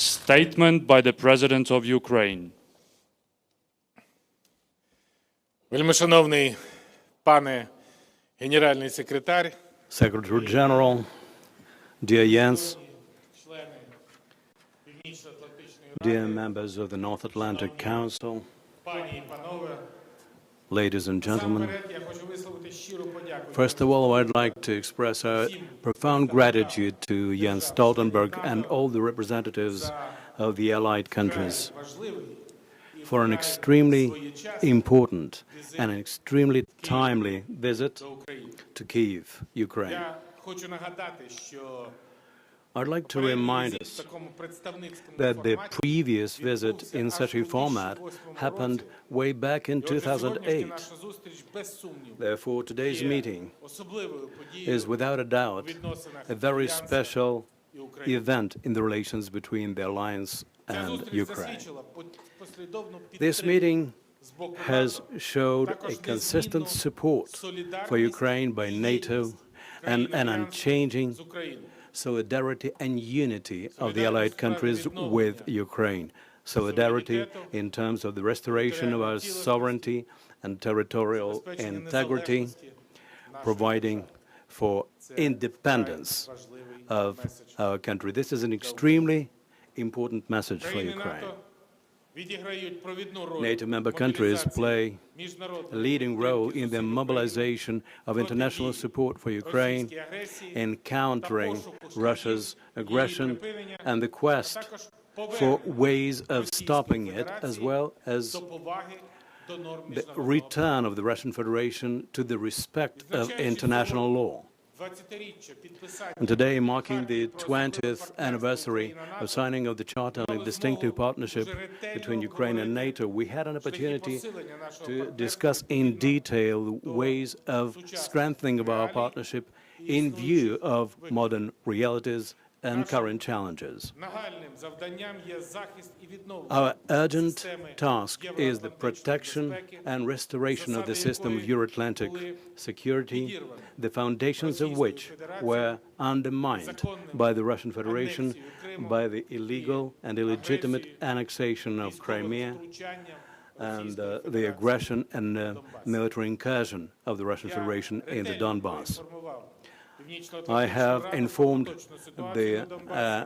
Statement by the President of Ukraine. Вельмишановний пане генеральний секретар, Secretary General, dear Jens, dear members of the North Atlantic Council, пані і панове, ladies and gentlemen, насамперед я хочу висловити щиру подяку. first of all, I'd like to express our profound gratitude to Jens Stoltenberg and all the representatives of the allied countries for an extremely important and an extremely timely visit to Kyiv, Ukraine. Я хочу нагадати, що I'd like to remind us that the previous visit in such a format happened way back in 2008. Therefore, today's meeting is without a doubt a very special event in the relations between the alliance and Ukraine. This meeting has showed a consistent support for Ukraine by NATO and an unchanging solidarity and unity of the allied countries with Ukraine. Solidarity in terms of the restoration of our sovereignty and territorial integrity, providing for independence of our country. This is an extremely important message for Ukraine. NATO member countries play a leading role in the mobilization of international support for Ukraine in countering Russia's aggression and the quest for ways of stopping it, as well as the return of the Russian Federation to the respect of international law. And today, marking the 20th anniversary of signing of the Charter on a Distinctive Partnership between Ukraine and NATO, we had an opportunity to discuss in detail ways of strengthening of our partnership in view of modern realities and current challenges. Our urgent task is the protection and restoration of the system of Euro-Atlantic security, the foundations of which were undermined by the Russian Federation, by the illegal and illegitimate annexation of Crimea, and the aggression and military incursion of the Russian Federation in the Donbass. I have informed the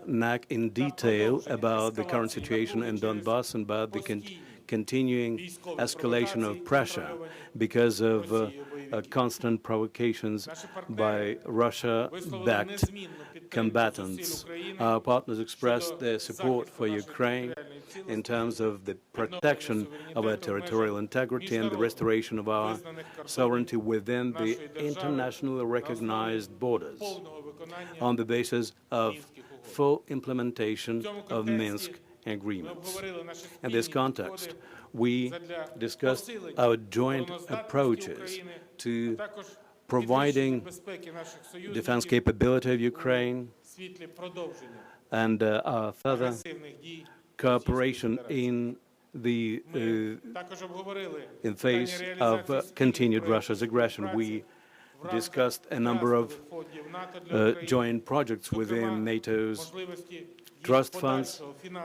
NAC in detail about the current situation in Donbass and about the continuing escalation of pressure because of constant provocations by Russia-backed combatants. Our partners expressed their support for Ukraine in terms of the protection of our territorial integrity and the restoration of our sovereignty within the internationally recognized borders on the basis of full implementation of Minsk agreements. In this context, we discussed our joint approaches to providing defense capability of Ukraine and our further cooperation in the in face of continued Russia's aggression. We discussed a number of joint projects within NATO's trust funds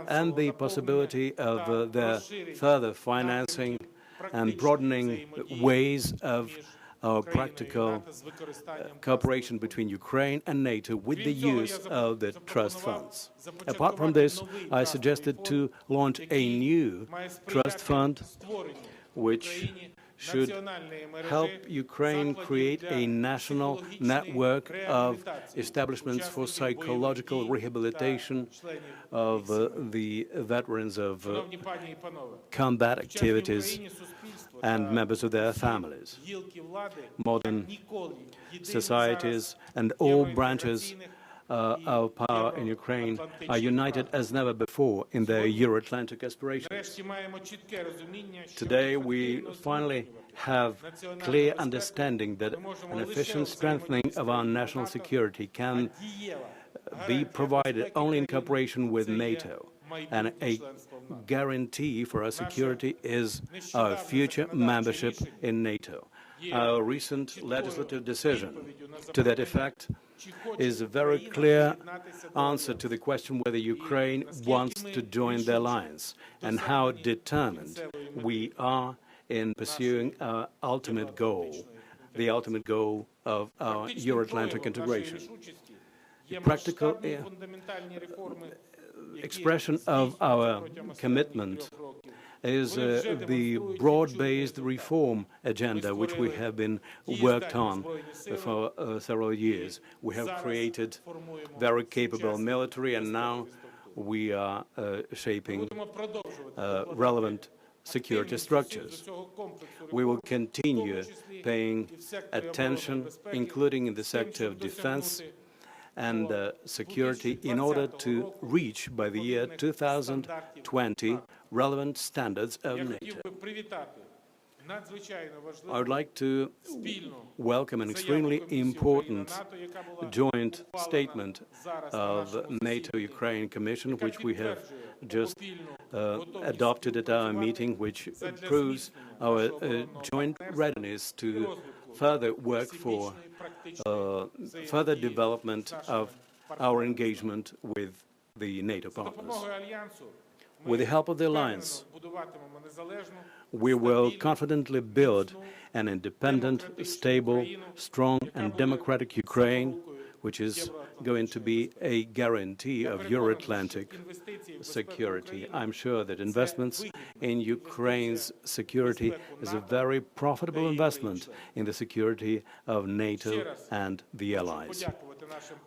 and the possibility of their further financing and broadening ways of our practical cooperation between Ukraine and NATO with the use of the trust funds. Apart from this, I suggested to launch a new trust fund which should help Ukraine create a national network of establishments for psychological rehabilitation of the veterans of combat activities and members of their families. Modern societies and all branches of power in Ukraine are united as never before in their Euro-Atlantic aspirations. Today, we finally have clear understanding that an efficient strengthening of our national security can be provided only in cooperation with NATO. And a guarantee for our security is our future membership in NATO. Our recent legislative decision to that effect is a very clear answer to the question whether Ukraine wants to join the alliance and how determined we are in pursuing our ultimate goal, the ultimate goal of our Euro-Atlantic integration. The practical expression of our commitment is the broad-based reform agenda which we have been worked on for several years. We have created very capable military, and now we are shaping relevant security structures. We will continue paying attention, including in the sector of defense and security, in order to reach, by the year 2020, relevant standards of NATO. I would like to welcome an extremely important joint statement of NATO-Ukraine Commission, which we have just adopted at our meeting, which proves our joint readiness to further work for further development of our engagement with the NATO partners. With the help of the alliance, we will confidently build an independent, stable, strong and democratic Ukraine, which is going to be a guarantee of Euro-Atlantic security. I'm sure that investments in Ukraine's security is a very profitable investment in the security of NATO and the allies.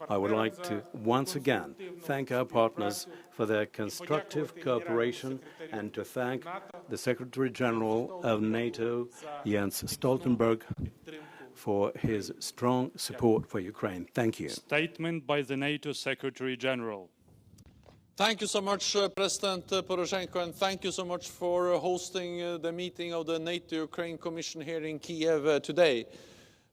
I would like to once again thank our partners for their constructive cooperation and to thank the Secretary General of NATO, Jens Stoltenberg, for his strong support for Ukraine. Thank you. Statement by the NATO Secretary General. Thank you so much, President Poroshenko, and thank you so much for hosting the meeting of the NATO-Ukraine Commission here in Kiev today.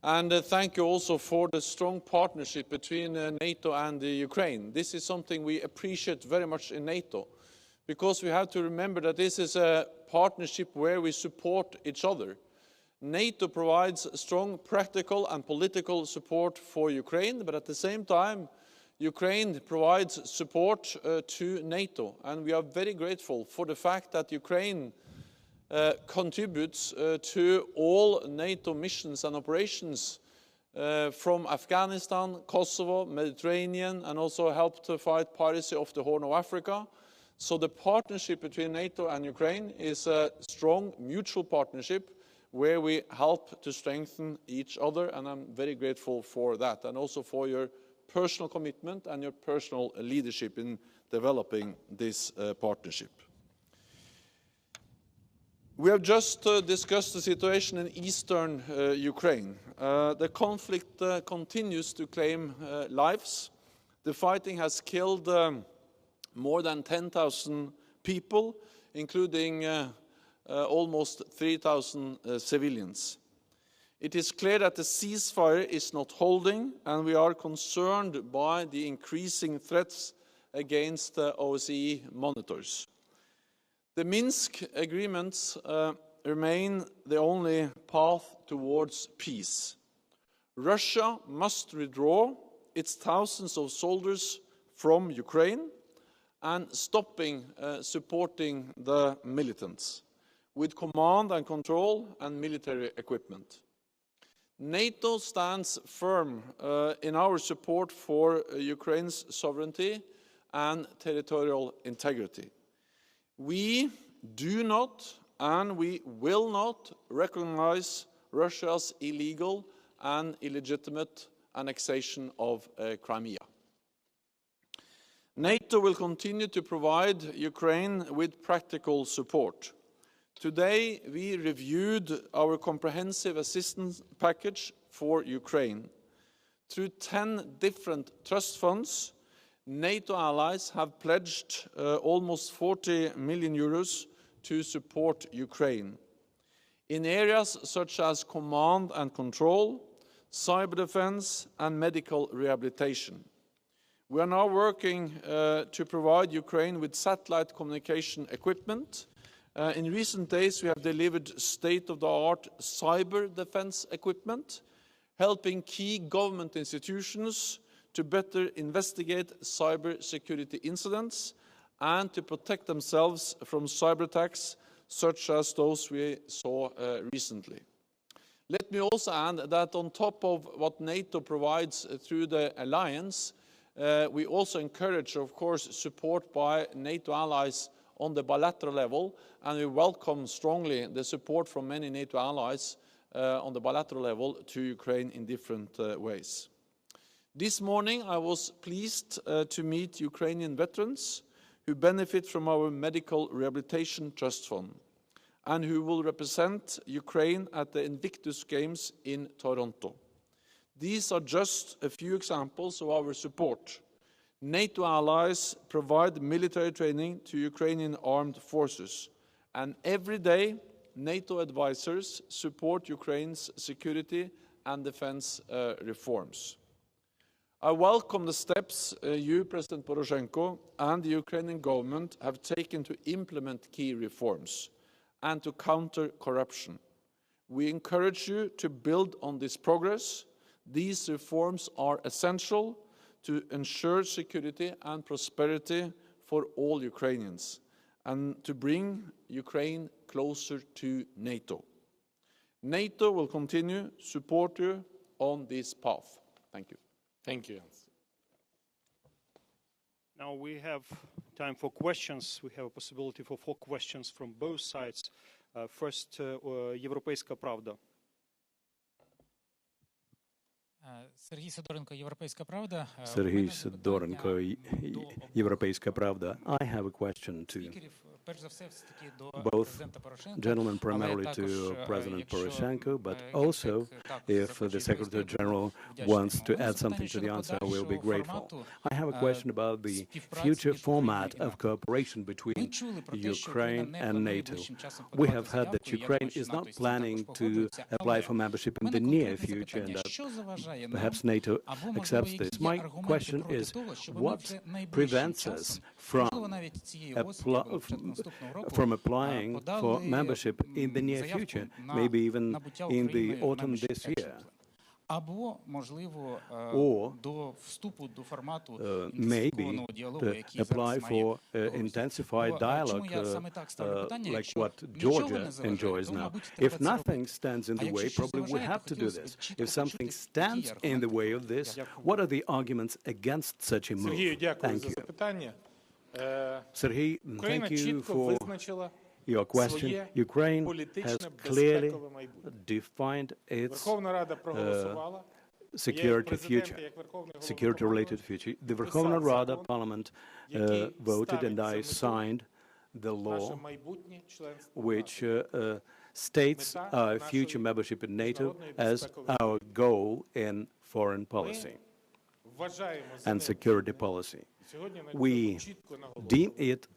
And thank you also for the strong partnership between NATO and Ukraine. This is something we appreciate very much in NATO, because we have to remember that this is a partnership where we support each other. NATO provides strong practical and political support for Ukraine, but at the same time, Ukraine provides support to NATO. And we are very grateful for the fact that Ukraine contributes to all NATO missions and operations from Afghanistan, Kosovo, Mediterranean, and also helped to fight piracy off the Horn of Africa. So the partnership between NATO and Ukraine is a strong mutual partnership where we help to strengthen each other, and I'm very grateful for that, and also for your personal commitment and your personal leadership in developing this partnership. We have just discussed the situation in eastern Ukraine. The conflict continues to claim lives. The fighting has killed more than 10,000 people, including almost 3,000 civilians. It is clear that the ceasefire is not holding, and we are concerned by the increasing threats against OSCE monitors. The Minsk agreements remain the only path towards peace. Russia must withdraw its thousands of soldiers from Ukraine and stopping supporting the militants with command and control and military equipment. NATO stands firm in our support for Ukraine's sovereignty and territorial integrity. We do not and we will not recognize Russia's illegal and illegitimate annexation of Crimea. NATO will continue to provide Ukraine with practical support. Today, we reviewed our comprehensive assistance package for Ukraine. Through 10 different trust funds, NATO allies have pledged almost 40 million euros to support Ukraine in areas such as command and control, cyber defense, and medical rehabilitation. We are now working to provide Ukraine with satellite communication equipment In recent days, we have delivered state-of-the-art cyber defense equipment, helping key government institutions to better investigate cybersecurity incidents and to protect themselves from cyber attacks such as those we saw recently. Let me also add that on top of what NATO provides through the alliance, we also encourage, of course, support by NATO allies on the bilateral level, and we welcome strongly the support from many NATO allies on the bilateral level to Ukraine in different ways. This morning, I was pleased to meet Ukrainian veterans who benefit from our Medical Rehabilitation Trust Fund and who will represent Ukraine at the Invictus Games in Toronto. These are just a few examples of our support. NATO allies provide military training to Ukrainian armed forces, and every day NATO advisors support Ukraine's security and defense reforms. I welcome the steps you, President Poroshenko, and the Ukrainian government have taken to implement key reforms and to counter corruption. We encourage you to build on this progress. These reforms are essential to ensure security and prosperity for all Ukrainians and to bring Ukraine closer to NATO. NATO will continue to support you on this path. Thank you. Thank you. Now we have time for questions. We have a possibility for 4 questions from both sides. First, Європейська правда. Сергій Сидоренко, Європейська правда. Sergei Sidorenko, Европейская правда. I have a question to both gentlemen, primarily to President Poroshenko, but also if the Secretary General wants to add something to the answer, I will be grateful. I have a question about the future format of cooperation between Ukraine and NATO. We have heard that Ukraine is not planning to apply for membership in the near future, and that perhaps NATO accepts this. My question is, what prevents us from applying for membership in the near future, maybe even in the autumn this year? Or maybe to apply for intensified dialogue like what Georgia enjoys now. If nothing stands in the way, probably we have to do this. If something stands in the way of this, what are the arguments against such a move? Thank you. Sergei, thank you for your question. Ukraine has clearly defined its security future, security-related future. The Verkhovna Rada Parliament voted, and I signed the law which states our future membership in NATO as our goal in foreign policy and security policy. We deem it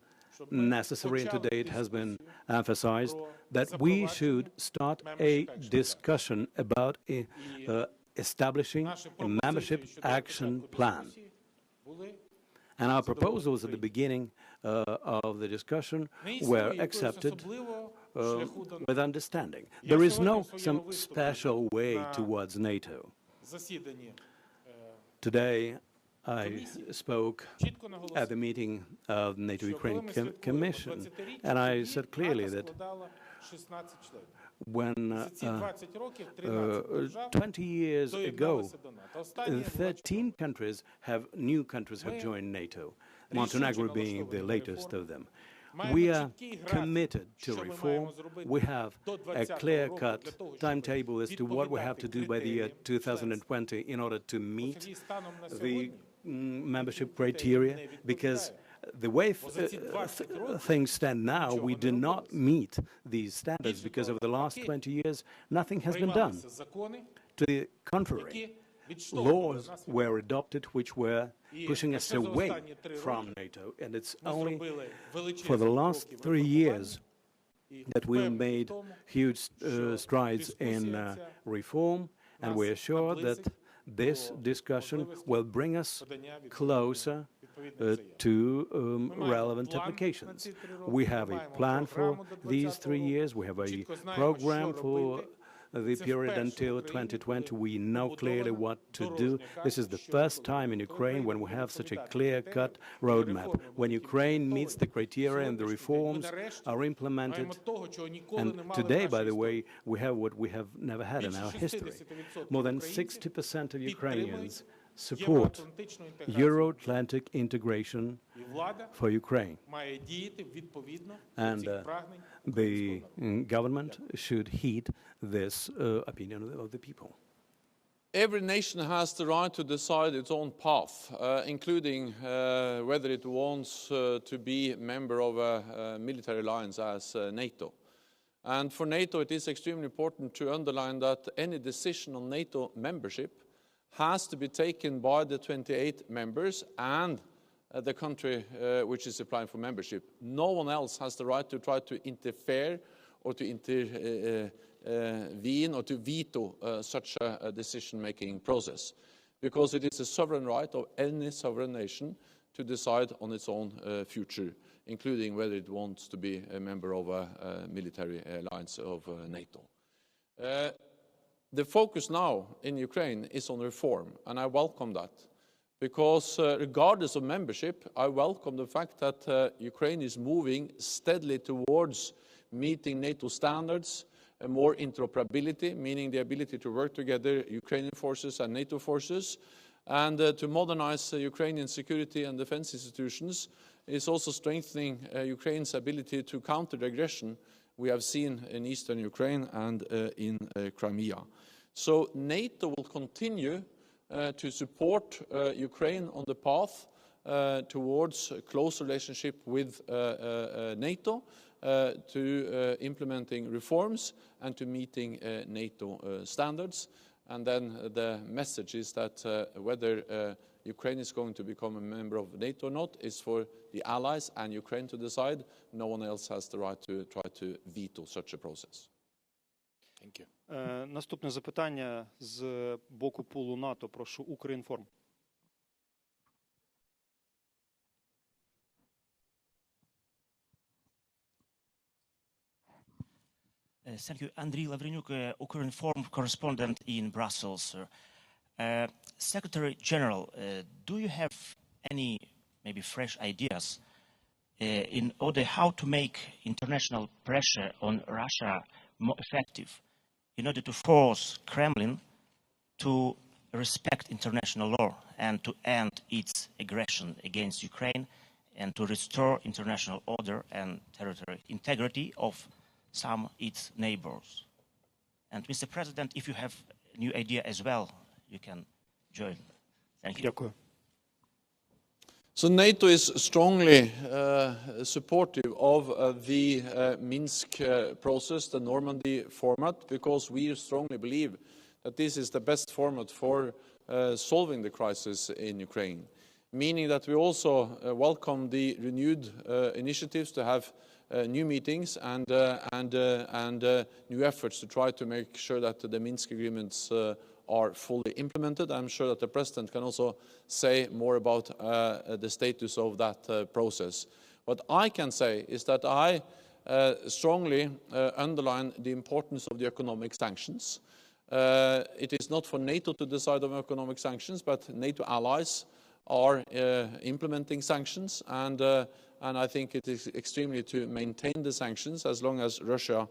necessary, and today it has been emphasized, that we should start a discussion about establishing a membership action plan. And our proposals at the beginning of the discussion were accepted with understanding. There is no some special way towards NATO. Today, I spoke at the meeting of the NATO-Ukraine Commission, and I said clearly that when 20 years ago, 13 countries new countries have joined NATO, Montenegro being the latest of them. We are committed to reform. We have a clear-cut timetable as to what we have to do by the year 2020 in order to meet the membership criteria, because the way things stand now, we do not meet these standards because over the last 20 years, nothing has been done. To the contrary, laws were adopted which were pushing us away from NATO, and it's only for the last 3 years that we made huge strides in reform, and we are sure that this discussion will bring us closer to relevant applications. We have a plan for these 3 years. We have a program for the period until 2020. We know clearly what to do. This is the first time in Ukraine when we have such a clear-cut roadmap. When Ukraine meets the criteria and the reforms are implemented, and today, by the way, we have what we have never had in our history. More than 60% of Ukrainians support Euro-Atlantic integration for Ukraine. And the government should heed this opinion of the people. Every nation has the right to decide its own path, including whether it wants to be a member of a military alliance as NATO. And for NATO, it is extremely important to underline that any decision on NATO membership has to be taken by the 28 members and the country which is applying for membership. No one else has the right to try to interfere or to intervene or to veto such a decision-making process, because it is a sovereign right of any sovereign nation to decide on its own future, including whether it wants to be a member of a military alliance of NATO. The focus now in Ukraine is on reform, and I welcome that, because regardless of membership, I welcome the fact that Ukraine is moving steadily towards meeting NATO standards, more interoperability, meaning the ability to work together, Ukrainian forces and NATO forces, and to modernize Ukrainian security and defense institutions is also strengthening Ukraine's ability to counter the aggression we have seen in eastern Ukraine and in Crimea. So NATO will continue to support Ukraine on the path towards a close relationship with NATO, to implementing reforms and to meeting NATO standards. And then the message is that whether Ukraine is going to become a member of NATO or not is for the allies and Ukraine to decide. No one else has the right to try to veto such a process. Thank you. Наступне запитання з боку пулу НАТО. Прошу, Укрінформ. Thank you. Andriy Lavrenyuk, Ukrinform correspondent in Brussels. Secretary General, do you have any maybe fresh ideas in order how to make international pressure on Russia more effective, in order to force Kremlin to respect international law and to end its aggression against Ukraine and to restore international order and territorial integrity of some its neighbors? And Mr. President, if you have a new idea as well, you can join. Thank you. Дякую. So NATO is strongly supportive of the Minsk process, the Normandy format, because we strongly believe that this is the best format for solving the crisis in Ukraine, meaning that we also welcome the renewed initiatives to have new meetings and new efforts to try to make sure that the Minsk agreements are fully implemented. I'm sure that the President can also say more about the status of that process. What I can say is that I strongly underline the importance of the economic sanctions. It is not for NATO to decide on economic sanctions, but NATO allies are implementing sanctions, and I think it is extremely to maintain the sanctions as long as Russia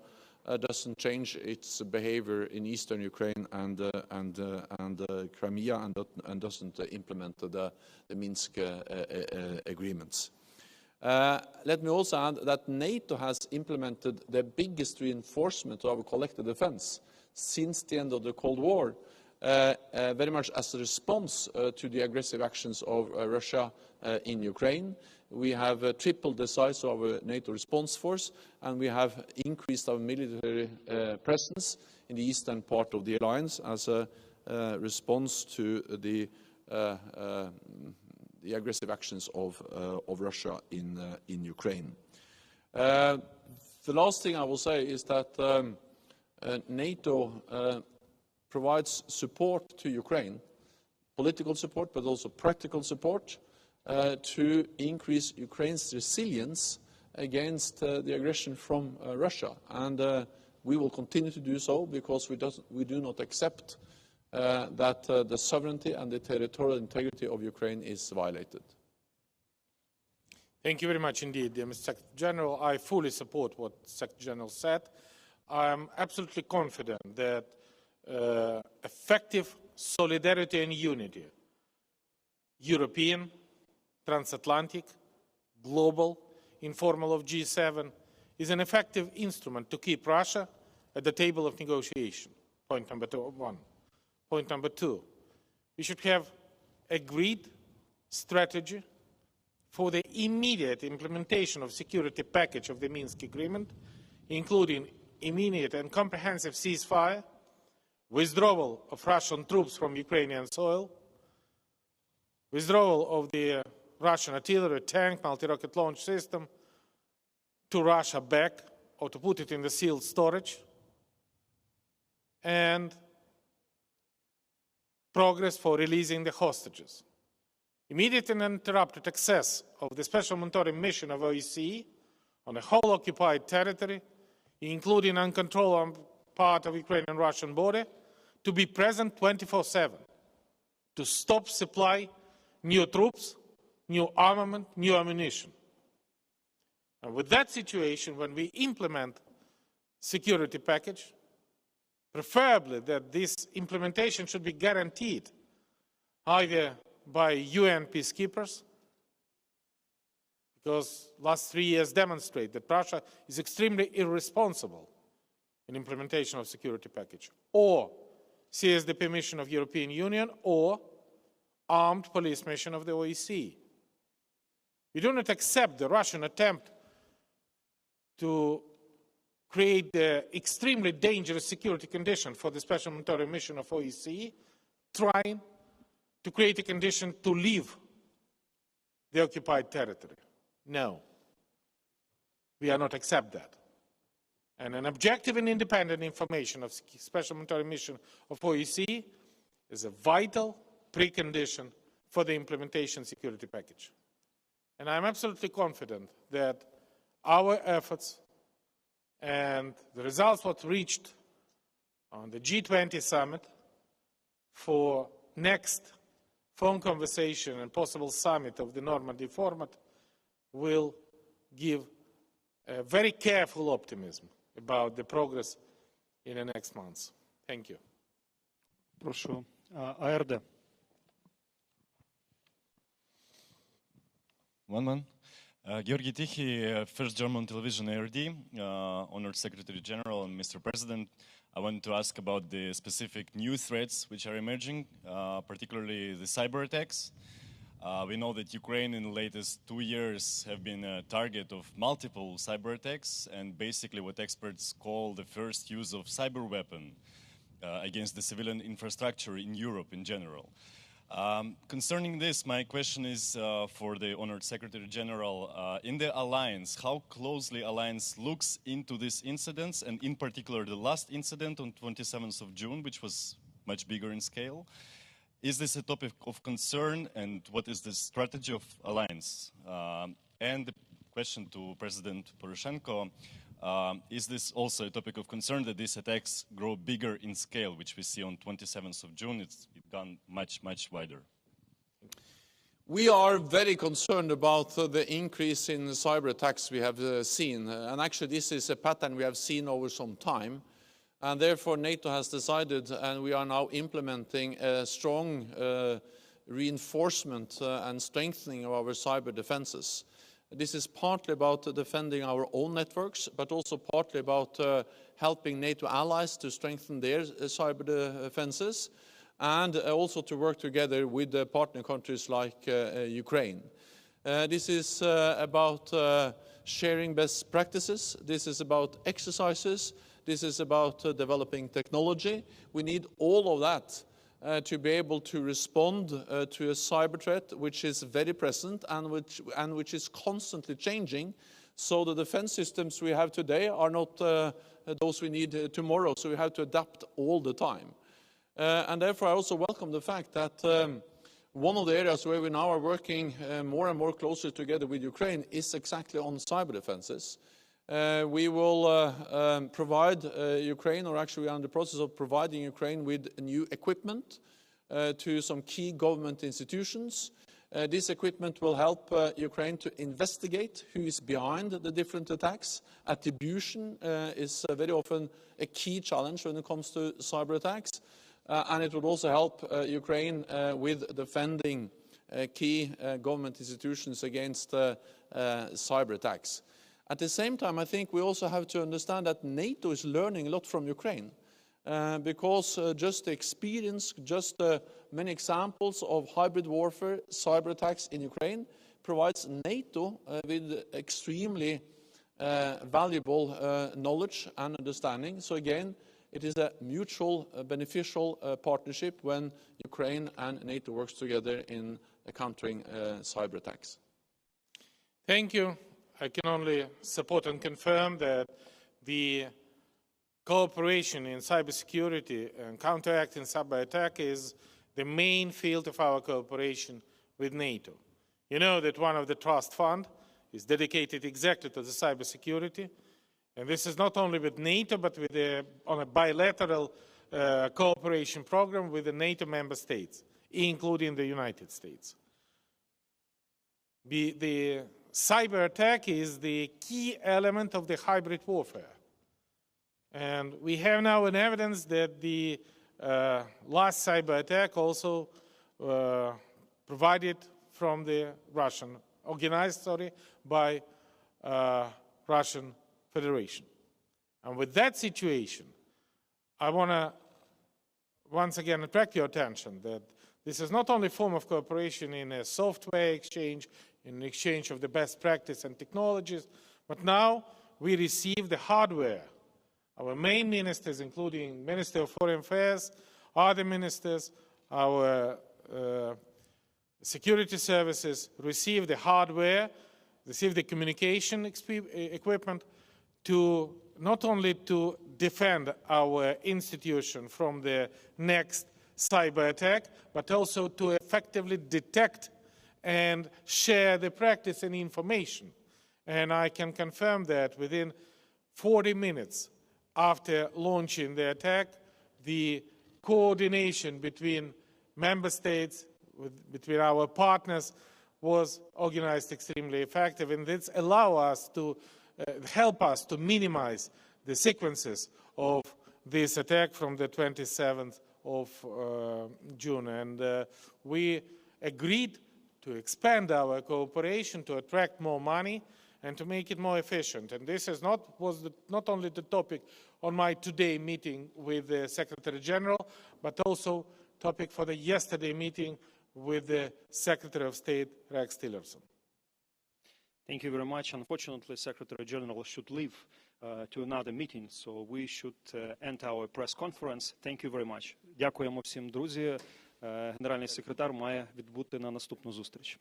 doesn't change its behavior in eastern Ukraine and Crimea and doesn't implement the Minsk agreements. Let me also add that NATO has implemented the biggest reinforcement of our collective defense since the end of the Cold War, very much as a response to the aggressive actions of Russia in Ukraine. We have tripled the size of our NATO response force, and we have increased our military presence in the eastern part of the alliance as a response to the aggressive actions of Russia in Ukraine. The last thing I will say is that NATO provides support to Ukraine, political support, but also practical support, to increase Ukraine's resilience against the aggression from Russia. And we will continue to do so because we do not accept that the sovereignty and the territorial integrity of Ukraine is violated. Thank you very much indeed, Mr. Secretary General. I fully support what the Secretary General said. I am absolutely confident that effective solidarity and unity, European, transatlantic, global, informal of G7, is an effective instrument to keep Russia at the table of negotiation. Point number one. Point number two, we should have agreed strategy for the immediate implementation of security package of the Minsk Agreement, including immediate and comprehensive ceasefire, withdrawal of Russian troops from Ukrainian soil, withdrawal of the Russian artillery, tank, multi-rocket launch system to Russia back, or to put it in the sealed storage, and progress for releasing the hostages. Immediate and uninterrupted access of the Special Monitoring Mission of OSCE on the whole occupied territory, including uncontrolled part of Ukrainian-Russian border, to be present 24/7, to stop supply new troops, new armament, new ammunition. And with that situation, when we implement security package, preferably that this implementation should be guaranteed either by UN peacekeepers, because last 3 years demonstrate that Russia is extremely irresponsible in implementation of security package, or CSDP mission of European Union, or armed police mission of the OSCE. We do not accept the Russian attempt to create the extremely dangerous security condition for the Special Monitoring Mission of OSCE, trying to create a condition to leave the occupied territory. No, we are not accept that. And an objective and independent information of Special Monitoring Mission of OSCE is a vital precondition for the implementation security package. And I'm absolutely confident that our efforts and the results what reached on the G20 summit for next phone conversation and possible summit of the Normandy format will give a very careful optimism about the progress in the next months. Thank you. Прошу, АРД. Georgi Tichy, First German Television ARD, Honored Secretary General and Mr. President. I want to ask about the specific new threats which are emerging, particularly the cyber attacks. We know that Ukraine in the latest 2 years have been a target of multiple cyber attacks, and basically what experts call the first use of cyber weapon against the civilian infrastructure in Europe in general. Concerning this, my question is for the Honored Secretary General. In the alliance, how closely alliance looks into these incidents, and in particular the last incident on 27th of June, which was much bigger in scale? Is this a topic of concern, and what is the strategy of alliance? And the question to President Poroshenko, is this also a topic of concern that these attacks grow bigger in scale, which we see on 27th of June, it's gone much, much wider? We are very concerned about the increase in cyber attacks we have seen. And actually this is a pattern we have seen over some time. And therefore NATO has decided, and we are now implementing a strong reinforcement and strengthening of our cyber defenses. This is partly about defending our own networks, but also partly about helping NATO allies to strengthen their cyber defenses, and also to work together with the partner countries like Ukraine. This is about sharing best practices. This is about exercises. This is about developing technology. We need all of that to be able to respond to a cyber threat which is very present and which is constantly changing. So the defense systems we have today are not those we need tomorrow, so we have to adapt all the time. And therefore I also welcome the fact that one of the areas where we now are working more and more closely together with Ukraine is exactly on cyber defenses. We will provide Ukraine, or actually we are in the process of providing Ukraine with new equipment to some key government institutions. This equipment will help Ukraine to investigate who is behind the different attacks. Attribution is very often a key challenge when it comes to cyber attacks. And it would also help Ukraine with defending key government institutions against cyber attacks. At the same time, I think we also have to understand that NATO is learning a lot from Ukraine. Because just the experience, just many examples of hybrid warfare, cyber attacks in Ukraine provides NATO with extremely valuable knowledge and understanding. So again, it is a mutual beneficial partnership when Ukraine and NATO works together in countering cyber attacks. Thank you. I can only support and confirm that the cooperation in cybersecurity and counteracting cyber attack is the main field of our cooperation with NATO. You know that one of the trust fund is dedicated exactly to the cybersecurity, and this is not only with NATO, but with on a bilateral cooperation program with the NATO member states, including the United States. The cyber attack is the key element of the hybrid warfare. And we have now an evidence that the last cyber attack also provided from the Russian, organized, by Russian Federation. And with that situation, I want to once again attract your attention that this is not only a form of cooperation in a software exchange, in exchange of the best practice and technologies, but now we receive the hardware. Our main ministers, including Minister of Foreign Affairs, other ministers, our security services, receive the hardware, receive the communication equipment to not only to defend our institution from the next cyber attack, but also to effectively detect and share the practice and information. And I can confirm that within 40 minutes after launching the attack, the coordination between member states, between our partners, was organized extremely effective, and this allows us to help us to minimize the sequences of this attack from the 27th of June. And we agreed to expand our cooperation, to attract more money, and to make it more efficient. And this is not only the topic on my today meeting with the Secretary General, but also topic for the yesterday meeting with the Secretary of State, Rex Tillerson. Thank you very much. Unfortunately, Secretary General should leave to another meeting, so we should end our press conference. Thank you very much. Дякуємо всім, друзі. Генеральний секретар має відбути на наступну зустріч.